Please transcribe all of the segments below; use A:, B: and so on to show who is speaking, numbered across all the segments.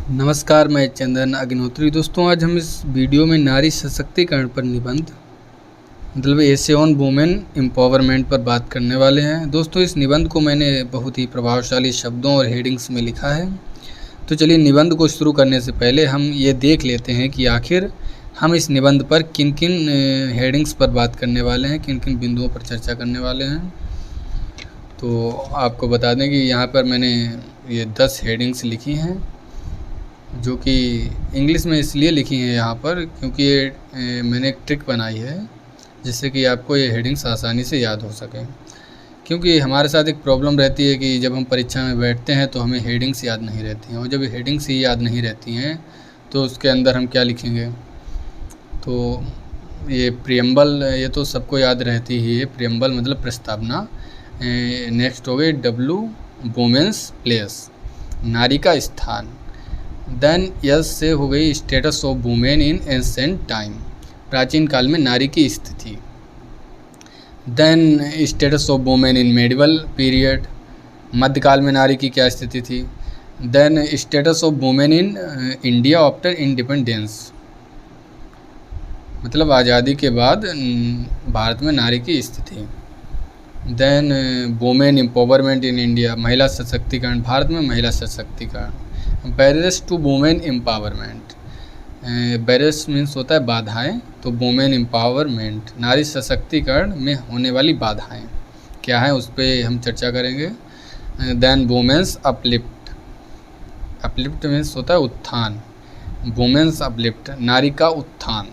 A: नमस्कार, मैं चंदन अग्निहोत्री। दोस्तों, आज हम इस वीडियो में नारी सशक्तिकरण पर निबंध मतलब एसे ऑन वुमेन एम्पावरमेंट पर बात करने वाले हैं। दोस्तों, इस निबंध को मैंने बहुत ही प्रभावशाली शब्दों और हेडिंग्स में लिखा है। तो चलिए, निबंध को शुरू करने से पहले हम ये देख लेते हैं कि आखिर हम इस निबंध पर किन किन हेडिंग्स पर बात करने वाले हैं, किन किन बिंदुओं पर चर्चा करने वाले हैं। तो आपको बता दें कि यहाँ पर मैंने ये 10 हेडिंग्स लिखी हैं, जो कि इंग्लिश में इसलिए लिखी हैं यहाँ पर क्योंकि ये मैंने एक ट्रिक बनाई है जिससे कि आपको ये हेडिंग्स आसानी से याद हो सकें। क्योंकि हमारे साथ एक प्रॉब्लम रहती है कि जब हम परीक्षा में बैठते हैं तो हमें हेडिंग्स याद नहीं रहती हैं, और जब हेडिंग्स ही याद नहीं रहती हैं तो उसके अंदर हम क्या लिखेंगे। तो ये प्रियम्बल, ये तो सबको याद रहती ही है। प्रियम्बल मतलब प्रस्तावना। नेक्स्ट हो गई डब्लू, वुमेन्स प्लेस, नारी का स्थान। देन यस से हो गई status of women in ancient time, प्राचीन काल में नारी की स्थिति। Then status of women in medieval period, मध्यकाल में नारी की क्या स्थिति थी। Then status of women in India after independence, मतलब आज़ादी के बाद भारत में नारी की स्थिति। Then women empowerment in India, महिला सशक्तिकरण, भारत में महिला सशक्तिकरण। Barriers to women empowerment, barriers means होता है बाधाएं, तो वुमेन एम्पावरमेंट, नारी सशक्तिकरण में होने वाली बाधाएं क्या हैं उस पर हम चर्चा करेंगे। Then women's uplift, uplift means होता है उत्थान, वुमेन्स अपलिफ्ट, नारी का उत्थान।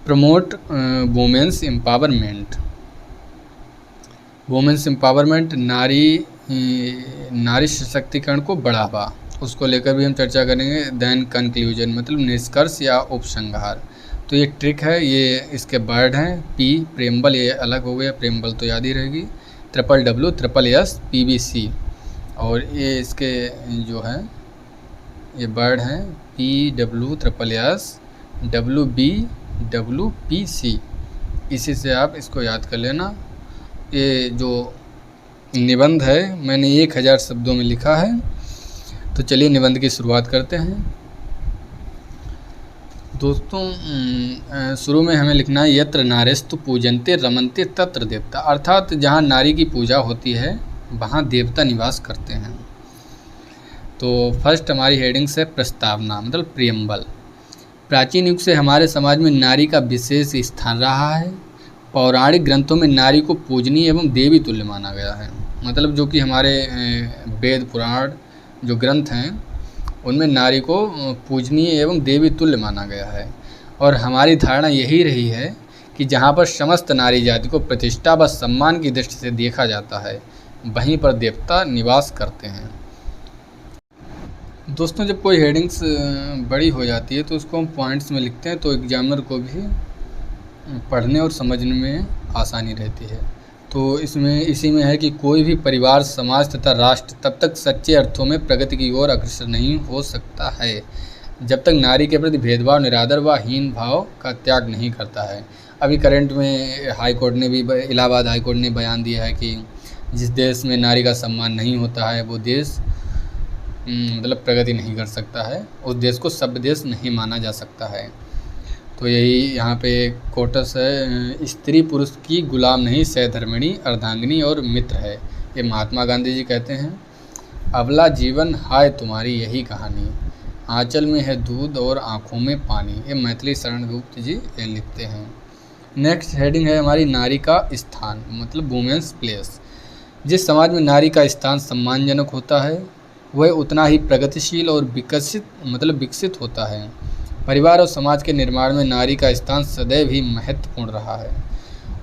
A: Promote women's empowerment, women's empowerment, नारी सशक्तिकरण को बढ़ावा, उसको लेकर भी हम चर्चा करेंगे। देन कंक्लूजन मतलब निष्कर्ष या उपसंहार। तो ये ट्रिक है, ये इसके वर्ड हैं। पी प्रेम्बल, ये अलग हो गया, प्रेम्बल तो याद ही रहेगी। Triple W, triple S, PBC, और ये इसके जो है ये वर्ड हैं PW, triple S, WB, WPC। इसी से आप इसको याद कर लेना। ये जो निबंध है मैंने 1000 शब्दों में लिखा है। तो चलिए निबंध की शुरुआत करते हैं। दोस्तों, शुरू में हमें लिखना है यत्र नारेस्तु पूजन्ते रमन्ते तत्र देवता, अर्थात जहाँ नारी की पूजा होती है वहाँ देवता निवास करते हैं। तो फर्स्ट हमारी हेडिंग्स है प्रस्तावना मतलब प्रियम्बल। प्राचीन युग से हमारे समाज में नारी का विशेष स्थान रहा है। पौराणिक ग्रंथों में नारी को पूजनीय एवं देवी तुल्य माना गया है। मतलब जो कि हमारे वेद पुराण जो ग्रंथ हैं उनमें नारी को पूजनीय एवं देवी तुल्य माना गया है। और हमारी धारणा यही रही है कि जहाँ पर समस्त नारी जाति को प्रतिष्ठा व सम्मान की दृष्टि से देखा जाता है वहीं पर देवता निवास करते हैं। दोस्तों, जब कोई हेडिंग्स बड़ी हो जाती है तो उसको हम पॉइंट्स में लिखते हैं तो एग्जामिनर को भी पढ़ने और समझने में आसानी रहती है। तो इसमें इसी में है कि कोई भी परिवार, समाज तथा राष्ट्र तब तक सच्चे अर्थों में प्रगति की ओर अग्रसर नहीं हो सकता है जब तक नारी के प्रति भेदभाव, निरादर व हीन भाव का त्याग नहीं करता है। अभी करंट में हाई कोर्ट ने भी, इलाहाबाद हाई कोर्ट ने बयान दिया है कि जिस देश में नारी का सम्मान नहीं होता है वो देश मतलब प्रगति नहीं कर सकता है, उस देश को सभ्य देश नहीं माना जा सकता है। तो यही यहाँ पे कोटस है, स्त्री पुरुष की गुलाम नहीं, सहधर्मिणी, अर्धांगिनी और मित्र है। ये महात्मा गांधी जी कहते हैं। अबला जीवन हाय तुम्हारी यही कहानी, आंचल में है दूध और आँखों में पानी, ये मैथिली शरण गुप्त जी ये लिखते हैं। नेक्स्ट हेडिंग है हमारी नारी का स्थान मतलब वुमेन्स प्लेस। जिस समाज में नारी का स्थान सम्मानजनक होता है वह उतना ही प्रगतिशील और विकसित होता है। परिवार और समाज के निर्माण में नारी का स्थान सदैव ही महत्वपूर्ण रहा है।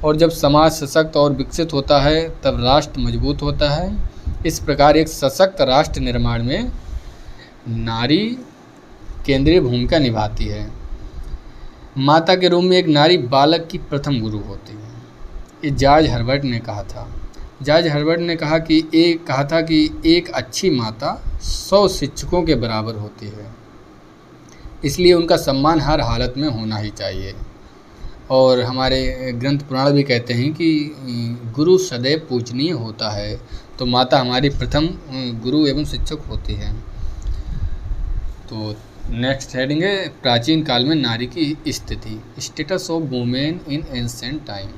A: और जब समाज सशक्त और विकसित होता है तब राष्ट्र मजबूत होता है। इस प्रकार एक सशक्त राष्ट्र निर्माण में नारी केंद्रीय भूमिका निभाती है। माता के रूप में एक नारी बालक की प्रथम गुरु होती है। ये जॉर्ज हर्बर्ट ने कहा था। जॉर्ज हर्बर्ट ने कहा था कि एक अच्छी माता 100 शिक्षकों के बराबर होती है, इसलिए उनका सम्मान हर हालत में होना ही चाहिए। और हमारे ग्रंथ पुराण भी कहते हैं कि गुरु सदैव पूजनीय होता है। तो माता हमारी प्रथम गुरु एवं शिक्षक होती है। तो नेक्स्ट हेडिंग है प्राचीन काल में नारी की स्थिति, status of women in ancient time.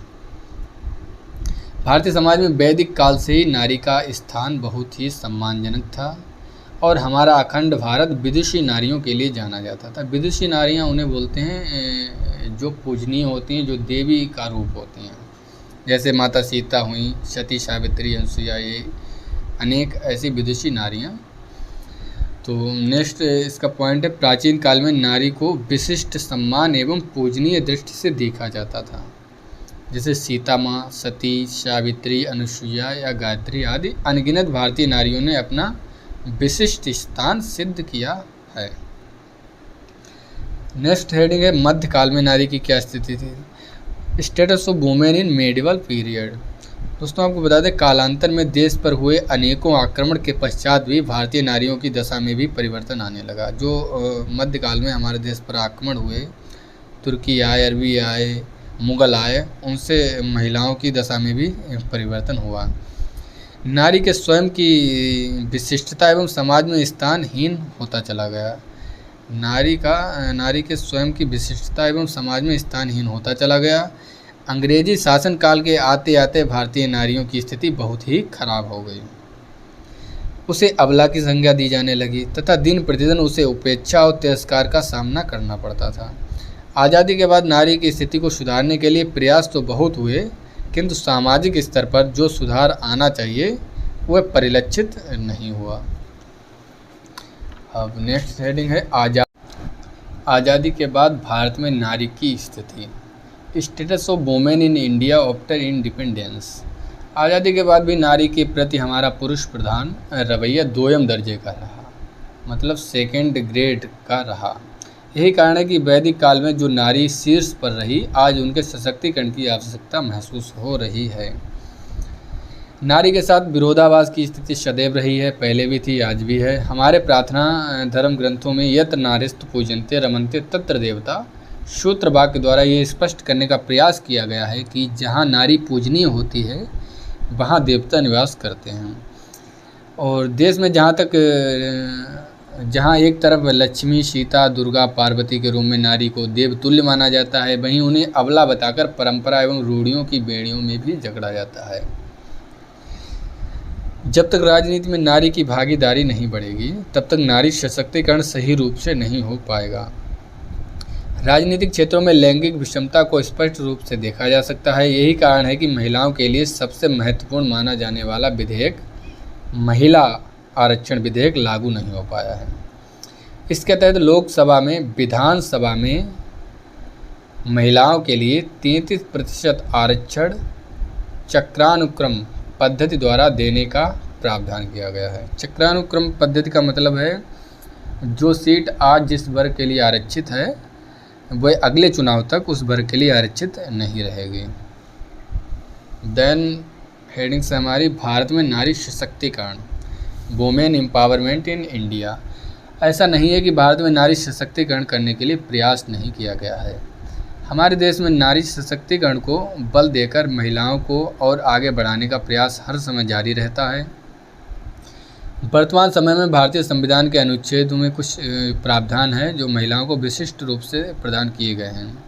A: Bharatiya Samaj में वैदिक काल से ही नारी का स्थान बहुत ही सम्मानजनक था और हमारा अखंड भारत विदुषी नारियों के लिए जाना जाता था। विदुषी नारियां उन्हें बोलते हैं जो पूजनीय होती हैं, जो देवी का रूप होती हैं, जैसे माता सीता हुई, सती सावित्री, अनसुईया, ये अनेक ऐसी विदुषी नारियां। तो नेक्स्ट इसका पॉइंट है प्राचीन काल में नारी को विशिष्ट सम्मान एवं पूजनीय दृष्टि से देखा जाता था, जैसे सीता माँ, सती, सावित्री, अनुसुईया या गायत्री आदि अनगिनत भारतीय नारियों ने अपना विशिष्ट स्थान सिद्ध किया है। नेक्स्ट हेडिंग है मध्यकाल में नारी की क्या स्थिति थी, status of women in medieval period. दोस्तों आपको बता दें कालांतर में देश पर हुए अनेकों आक्रमण के पश्चात भी भारतीय नारियों की दशा में भी परिवर्तन आने लगा। जो मध्यकाल में हमारे देश पर आक्रमण हुए, तुर्की आए, अरबी आए, मुग़ल आए, उनसे महिलाओं की दशा में भी परिवर्तन हुआ। नारी के स्वयं की विशिष्टता एवं समाज में स्थानहीन होता चला गया। नारी के स्वयं की विशिष्टता एवं समाज में स्थानहीन होता चला गया। अंग्रेजी शासनकाल के आते आते भारतीय नारियों की स्थिति बहुत ही खराब हो गई। उसे अबला की संज्ञा दी जाने लगी तथा दिन प्रतिदिन उसे उपेक्षा और तिरस्कार का सामना करना पड़ता था। आज़ादी के बाद नारी की स्थिति को सुधारने के लिए प्रयास तो बहुत हुए, किंतु सामाजिक स्तर पर जो सुधार आना चाहिए वह परिलक्षित नहीं हुआ। अब नेक्स्ट हेडिंग है आज़ादी के बाद भारत में नारी की स्थिति, status of women in India after independence. आज़ादी के बाद भी नारी के प्रति हमारा पुरुष प्रधान रवैया दोयम दर्जे का रहा, मतलब सेकेंड ग्रेड का रहा। यही कारण है कि वैदिक काल में जो नारी शीर्ष पर रही, आज उनके सशक्तिकरण की आवश्यकता महसूस हो रही है। नारी के साथ विरोधाभास की स्थिति सदैव रही है, पहले भी थी, आज भी है। हमारे प्रार्थना धर्म ग्रंथों में यत्र नारीस्तु पूजन्ते रमन्ते तत्र देवता सूत्र वाक्य द्वारा ये स्पष्ट करने का प्रयास किया गया है कि जहाँ नारी पूजनीय होती है वहाँ देवता निवास करते हैं। और देश में जहाँ एक तरफ लक्ष्मी, सीता, दुर्गा, पार्वती के रूप में नारी को देवतुल्य माना जाता है, वहीं उन्हें अबला बताकर परंपरा एवं रूढ़ियों की बेड़ियों में भी जकड़ा जाता है। जब तक राजनीति में नारी की भागीदारी नहीं बढ़ेगी तब तक नारी सशक्तिकरण सही रूप से नहीं हो पाएगा। राजनीतिक क्षेत्रों में लैंगिक विषमता को स्पष्ट रूप से देखा जा सकता है। यही कारण है कि महिलाओं के लिए सबसे महत्वपूर्ण माना जाने वाला विधेयक महिला आरक्षण विधेयक लागू नहीं हो पाया है। इसके तहत लोकसभा में, विधानसभा में महिलाओं के लिए 33% आरक्षण चक्रानुक्रम पद्धति द्वारा देने का प्रावधान किया गया है। चक्रानुक्रम पद्धति का मतलब है जो सीट आज जिस वर्ग के लिए आरक्षित है वह अगले चुनाव तक उस वर्ग के लिए आरक्षित नहीं रहेगी। देन हेडिंग से हमारी भारत में नारी सशक्तिकरण, वुमेन एम्पावरमेंट इन इंडिया। ऐसा नहीं है कि भारत में नारी सशक्तिकरण करने के लिए प्रयास नहीं किया गया है। हमारे देश में नारी सशक्तिकरण को बल देकर महिलाओं को और आगे बढ़ाने का प्रयास हर समय जारी रहता है। वर्तमान समय में भारतीय संविधान के अनुच्छेदों में कुछ प्रावधान है जो महिलाओं को विशिष्ट रूप से प्रदान किए गए हैं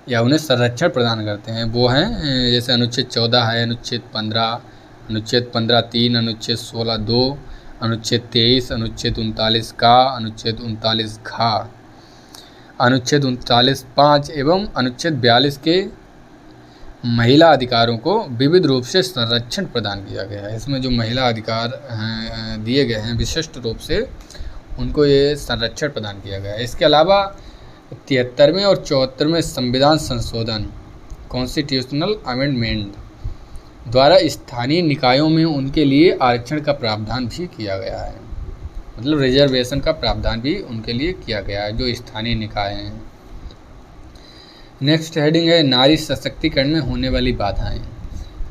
A: या उन्हें संरक्षण प्रदान करते हैं। वो हैं जैसे अनुच्छेद 14 है, अनुच्छेद 15, अनुच्छेद 15(3), अनुच्छेद 16(2), अनुच्छेद 23, अनुच्छेद 39 का, अनुच्छेद 39 घा, अनुच्छेद 39(5) एवं अनुच्छेद 42 के महिला अधिकारों को विविध रूप से संरक्षण प्रदान किया गया है। इसमें जो महिला अधिकार दिए गए हैं विशिष्ट रूप से उनको ये संरक्षण प्रदान किया गया है। इसके अलावा 73वें और 74वें संविधान संशोधन कॉन्स्टिट्यूशनल अमेंडमेंट द्वारा स्थानीय निकायों में उनके लिए आरक्षण का प्रावधान भी किया गया है, मतलब रिजर्वेशन का प्रावधान भी उनके लिए किया गया है जो स्थानीय निकाय हैं। नेक्स्ट हेडिंग है नारी सशक्तिकरण में होने वाली बाधाएं,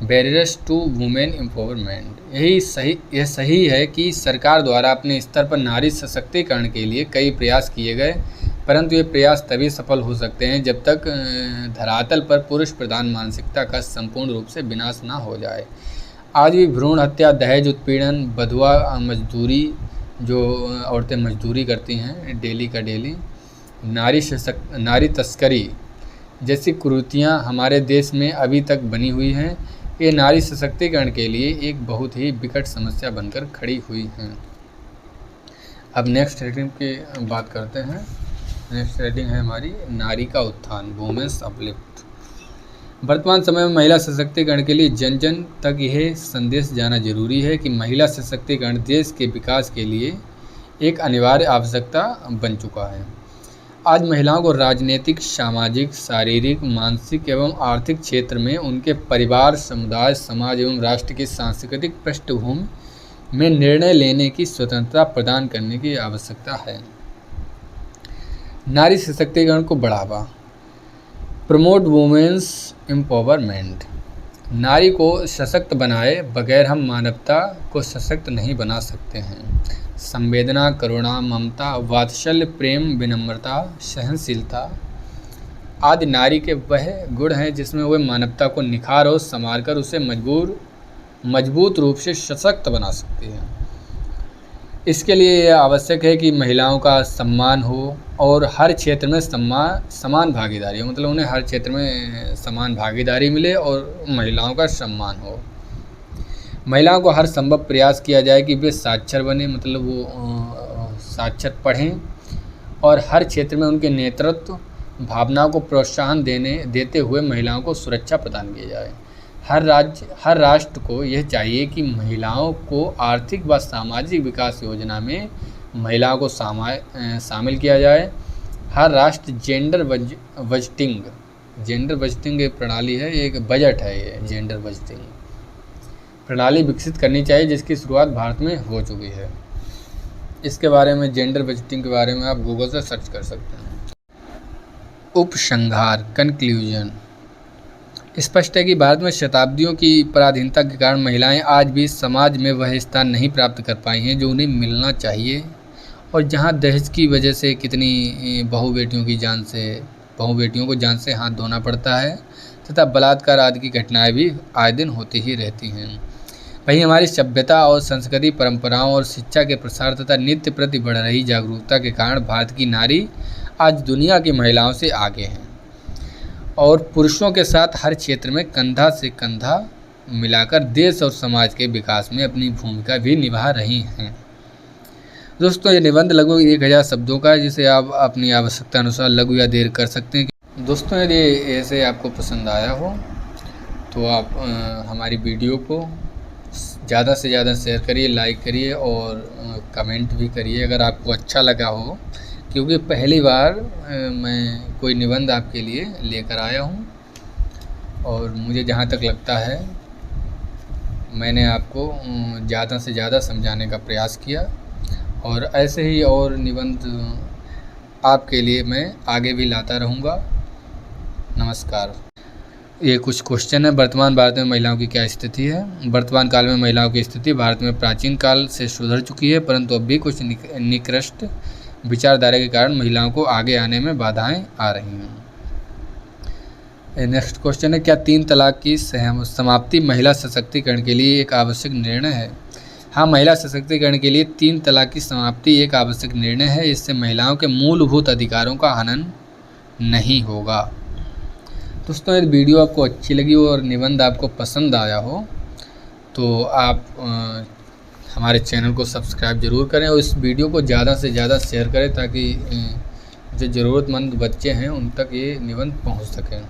A: बैरियर्स टू वुमेन एम्पावरमेंट। यह सही है कि सरकार द्वारा अपने स्तर पर नारी सशक्तिकरण के लिए कई प्रयास किए गए, परंतु ये प्रयास तभी सफल हो सकते हैं जब तक धरातल पर पुरुष प्रधान मानसिकता का संपूर्ण रूप से विनाश ना हो जाए। आज भी भ्रूण हत्या, दहेज उत्पीड़न, बधुआ मजदूरी, जो औरतें मजदूरी करती हैं डेली का डेली, नारी तस्करी जैसी कुरीतियाँ हमारे देश में अभी तक बनी हुई हैं। ये नारी सशक्तिकरण के लिए एक बहुत ही विकट समस्या बनकर खड़ी हुई हैं। अब नेक्स्ट हेडिंग की बात करते हैं। नेक्स्ट हेडिंग है हमारी नारी का उत्थान, वुमेन्स अपलिफ्ट। वर्तमान समय में महिला सशक्तिकरण के लिए जन जन तक यह संदेश जाना जरूरी है कि महिला सशक्तिकरण देश के विकास के लिए एक अनिवार्य आवश्यकता बन चुका है। आज महिलाओं को राजनीतिक, सामाजिक, शारीरिक, मानसिक एवं आर्थिक क्षेत्र में उनके परिवार, समुदाय, समाज एवं राष्ट्र की सांस्कृतिक पृष्ठभूमि में निर्णय लेने की स्वतंत्रता प्रदान करने की आवश्यकता है। नारी सशक्तिकरण को बढ़ावा, प्रमोट वुमेन्स एम्पावरमेंट। नारी को सशक्त बनाए बगैर हम मानवता को सशक्त नहीं बना सकते हैं। संवेदना, करुणा, ममता, वात्सल्य, प्रेम, विनम्रता, सहनशीलता आदि नारी के वह गुण हैं जिसमें वह मानवता को निखार और संवार कर उसे मजबूत रूप से सशक्त बना सकती है। इसके लिए यह आवश्यक है कि महिलाओं का सम्मान हो और हर क्षेत्र में समान भागीदारी हो, मतलब उन्हें हर क्षेत्र में समान भागीदारी मिले और महिलाओं का सम्मान हो। महिलाओं को हर संभव प्रयास किया जाए कि वे साक्षर बने, मतलब वो साक्षर पढ़ें और हर क्षेत्र में उनके नेतृत्व भावनाओं को प्रोत्साहन देते हुए महिलाओं को सुरक्षा प्रदान की जाए। हर राष्ट्र को यह चाहिए कि महिलाओं को आर्थिक व सामाजिक विकास योजना में महिलाओं को शामिल किया जाए। हर राष्ट्र जेंडर बजटिंग एक प्रणाली है, एक बजट है, ये जेंडर बजटिंग प्रणाली विकसित करनी चाहिए, जिसकी शुरुआत भारत में हो चुकी है। इसके बारे में, जेंडर बजटिंग के बारे में आप गूगल से सर्च कर सकते हैं। उपसंहार, कंक्लूजन। स्पष्ट है कि भारत में शताब्दियों की पराधीनता के कारण महिलाएं आज भी समाज में वह स्थान नहीं प्राप्त कर पाई हैं जो उन्हें मिलना चाहिए, और जहां दहेज की वजह से कितनी बहु बेटियों को जान से हाथ धोना पड़ता है तथा बलात्कार आदि की घटनाएं भी आए दिन होती ही रहती हैं। वहीं हमारी सभ्यता और संस्कृति, परंपराओं और शिक्षा के प्रसार तथा नित्य प्रति बढ़ रही जागरूकता के कारण भारत की नारी आज दुनिया की महिलाओं से आगे हैं और पुरुषों के साथ हर क्षेत्र में कंधा से कंधा मिलाकर देश और समाज के विकास में अपनी भूमिका भी निभा रही हैं। दोस्तों, ये निबंध लगभग 1000 शब्दों का है, जिसे आप अपनी आवश्यकता अनुसार लघु या दीर्घ कर सकते हैं। दोस्तों, यदि ऐसे आपको पसंद आया हो तो आप हमारी वीडियो को ज़्यादा से ज़्यादा शेयर करिए, लाइक करिए और कमेंट भी करिए अगर आपको अच्छा लगा हो, क्योंकि पहली बार मैं कोई निबंध आपके लिए लेकर आया हूं और मुझे जहां तक लगता है मैंने आपको ज़्यादा से ज़्यादा समझाने का प्रयास किया, और ऐसे ही और निबंध आपके लिए मैं आगे भी लाता रहूँगा। नमस्कार। ये कुछ क्वेश्चन है। वर्तमान भारत में महिलाओं की क्या स्थिति है? वर्तमान काल में महिलाओं की स्थिति भारत में प्राचीन काल से सुधर चुकी है, परंतु अब भी कुछ निकृष्ट विचारधारा के कारण महिलाओं को आगे आने में बाधाएं आ रही हैं। नेक्स्ट क्वेश्चन है, क्या 3 तलाक की समाप्ति महिला सशक्तिकरण के लिए एक आवश्यक निर्णय है? हाँ, महिला सशक्तिकरण के लिए 3 तलाक की समाप्ति एक आवश्यक निर्णय है। इससे महिलाओं के मूलभूत अधिकारों का हनन नहीं होगा। दोस्तों, यदि वीडियो आपको अच्छी लगी हो और निबंध आपको पसंद आया हो तो आप हमारे चैनल को सब्सक्राइब जरूर करें और इस वीडियो को ज़्यादा से ज़्यादा शेयर करें ताकि जो ज़रूरतमंद बच्चे हैं उन तक ये निबंध पहुंच सकें।